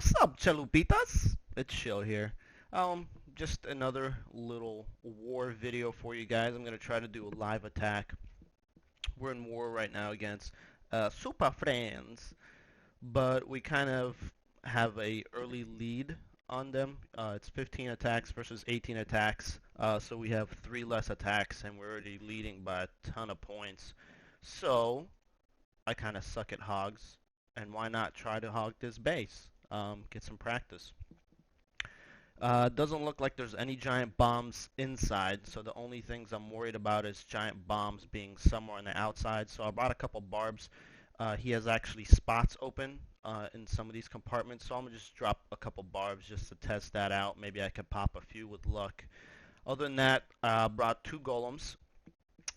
What's up, chalupitas? It's Shill here. Just another little war video for you guys. I'm gonna try to do a live attack. We're in war right now against Super Friends, but we kind of have a early lead on them. It's 15 attacks versus 18 attacks, so we have 3 less attacks, and we're already leading by a ton of points. So I kind of suck at hogs, and why not try to hog this base? Get some practice. Doesn't look like there's any giant bombs inside, so the only things I'm worried about is giant bombs being somewhere on the outside. So I brought a couple barbs. He has actually spots open in some of these compartments, so I'm gonna just drop a couple barbs just to test that out. Maybe I could pop a few with luck. Other than that, brought 2 golems.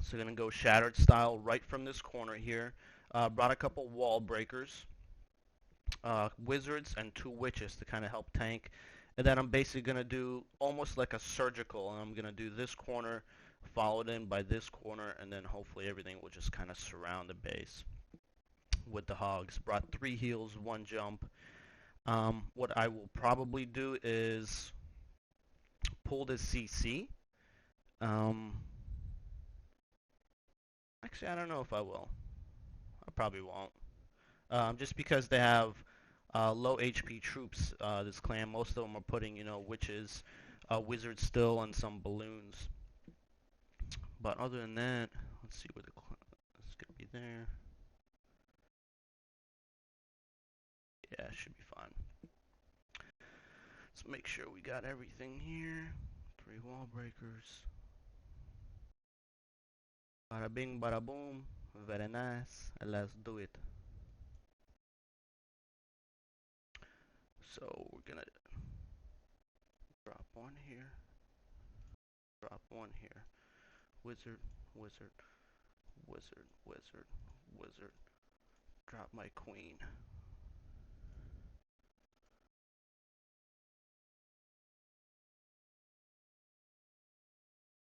So gonna go shattered style right from this corner here. Brought a couple wall breakers, wizards, and 2 witches to kind of help tank. And then I'm basically going to do almost like a surgical, and I'm going to do this corner followed in by this corner, and then hopefully everything will just kind of surround the base with the hogs. Brought 3 heals, 1 jump. What I will probably do is pull this CC. Actually, I don't know if I will. I probably won't. Just because they have low HP troops, this clan. Most of them are putting, witches, wizards still, and some balloons. But other than that, let's see where it's gonna be there. Yeah, it should be fine. Let's make sure we got everything here. 3 wall breakers. Bada bing, bada boom. Very nice. Let's do it. So we're gonna drop 1 here. Drop 1 here. Wizard, wizard, wizard, wizard, wizard. Drop my queen.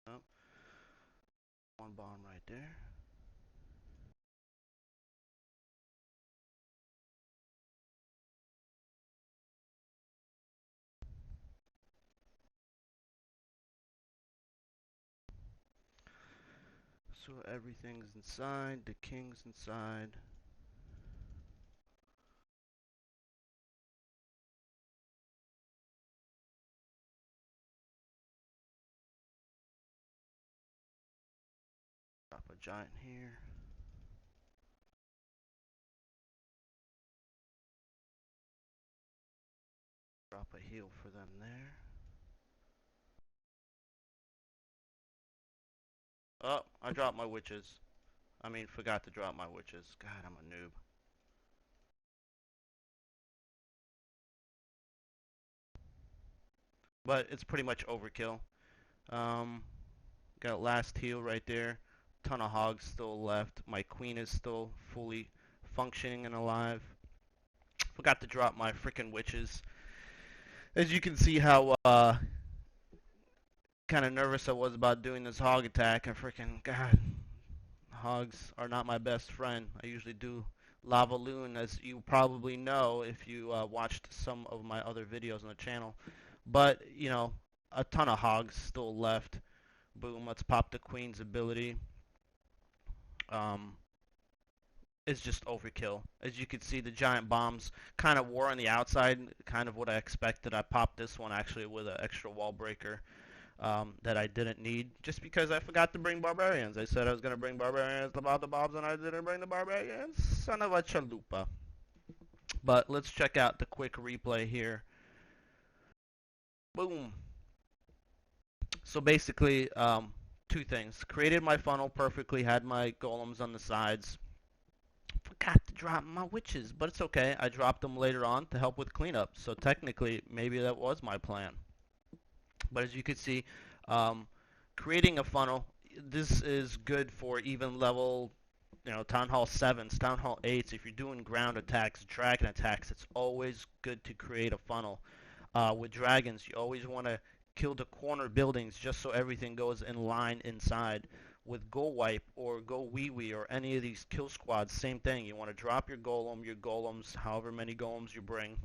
Oh, 1 bomb right there. So everything's inside, the king's inside. Drop a giant here. Drop a heal for them there. Oh, I dropped my witches. Forgot to drop my witches. God, I'm a noob. But it's pretty much overkill. Um, got last heal right there. Ton of hogs still left. My queen is still fully functioning and alive. Forgot to drop my freaking witches. As you can see how kind of nervous I was about doing this hog attack. And freaking God, hogs are not my best friend. I usually do Lava Loon, as you probably know if you watched some of my other videos on the channel. But, a ton of hogs still left. Boom, let's pop the queen's ability. It's just overkill. As you can see, the giant bombs kind of were on the outside, kind of what I expected. I popped this one actually with an extra wall breaker that I didn't need, just because I forgot to bring barbarians. I said I was going to bring barbarians about the bombs, and I didn't bring the barbarians. Son of a chalupa. But let's check out the quick replay here. Boom. So basically, 2 things. Created my funnel perfectly, had my golems on the sides. Forgot to drop my witches, but it's okay. I dropped them later on to help with cleanup. So technically, maybe that was my plan. But as you can see, creating a funnel, this is good for even level, Town Hall 7s, Town Hall 8s. If you're doing ground attacks, dragon attacks, it's always good to create a funnel. With dragons, you always want to kill the corner buildings just so everything goes in line inside. With HoGoWiWi or HoGoWiWi or any of these kill squads, same thing. You want to drop your golems, however many golems you bring,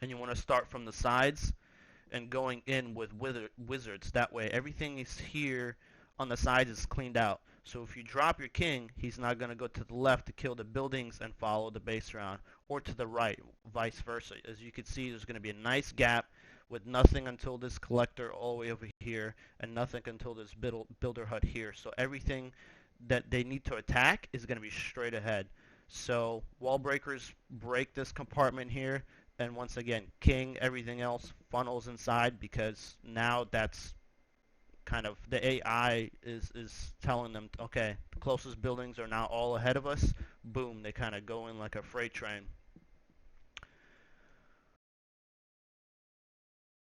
And you want to start from the sides and going in with wizards. That way everything is here on the sides is cleaned out. So if you drop your king, he's not going to go to the left to kill the buildings and follow the base around, or to the right, vice versa. As you can see, there's going to be a nice gap with nothing until this collector all the way over here, and nothing until this builder hut here. So everything that they need to attack is going to be straight ahead. So wall breakers break this compartment here, and once again, king, everything else funnels inside, because now that's kind of the AI is telling them, okay, the closest buildings are now all ahead of us. Boom, they kind of go in like a freight train.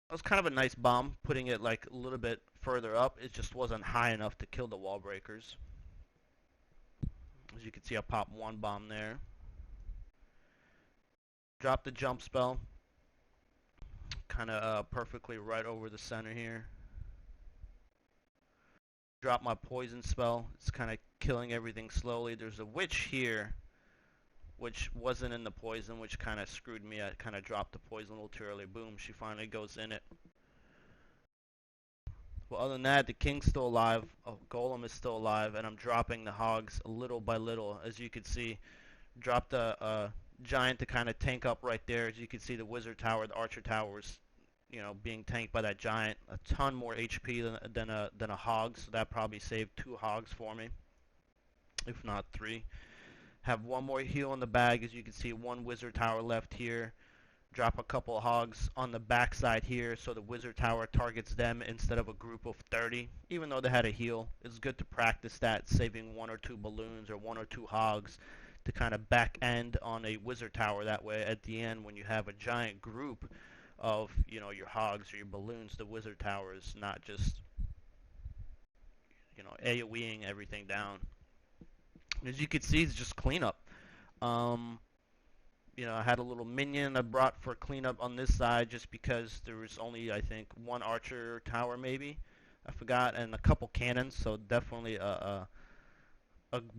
It was kind of a nice bomb, putting it like a little bit further up. It just wasn't high enough to kill the wall breakers. As you can see, I popped one bomb there. Drop the jump spell, kind of perfectly right over the center here. Drop my poison spell. It's kind of killing everything slowly. There's a witch here, which wasn't in the poison, which kind of screwed me. I kind of dropped the poison a little too early. Boom, she finally goes in it. Well, other than that, the king's still alive. Oh, golem is still alive, and I'm dropping the hogs little by little. As you can see, dropped a giant to kind of tank up right there. As you can see, the wizard tower, the archer tower is, you know, being tanked by that giant. A ton more HP than a hog, so that probably saved 2 hogs for me, if not 3. Have one more heal in the bag. As you can see, 1 wizard tower left here. Drop a couple of hogs on the backside here, so the wizard tower targets them instead of a group of 30. Even though they had a heal, it's good to practice that, saving 1 or 2 balloons or 1 or 2 hogs to kind of back end on a wizard tower. That way, at the end, when you have a giant group of, you know, your hogs or your balloons, the wizard tower is not just, you know, AoEing everything down. As you can see, it's just cleanup. You know, I had a little minion I brought for cleanup on this side just because there was only, I think, 1 archer tower maybe, I forgot, and a couple cannons, so definitely a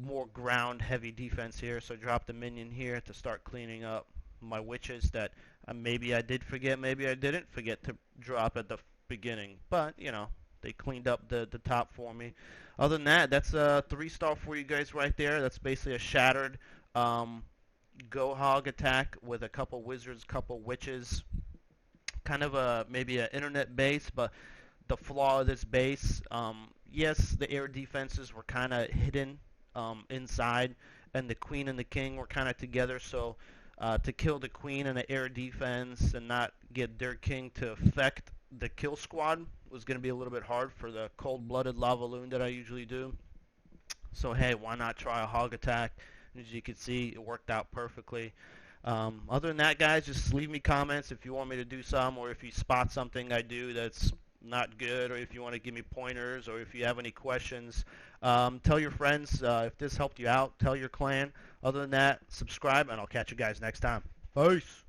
more ground heavy defense here. So I dropped a minion here to start cleaning up my witches that maybe I did forget, maybe I didn't forget to drop at the beginning, but you know, they cleaned up the top for me. Other than that, that's a 3-star for you guys right there. That's basically a shattered go hog attack with a couple wizards, couple witches, kind of a maybe an internet base. But the flaw of this base, yes, the air defenses were kind of hidden inside, and the queen and the king were kind of together. So to kill the queen and the air defense and not get their king to affect the kill squad was going to be a little bit hard for the cold-blooded lava loon that I usually do. So hey, why not try a hog attack? As you can see, it worked out perfectly. Other than that, guys, just leave me comments if you want me to do some, or if you spot something I do that's not good, or if you want to give me pointers, or if you have any questions. Tell your friends if this helped you out. Tell your clan. Other than that, subscribe, and I'll catch you guys next time. Peace.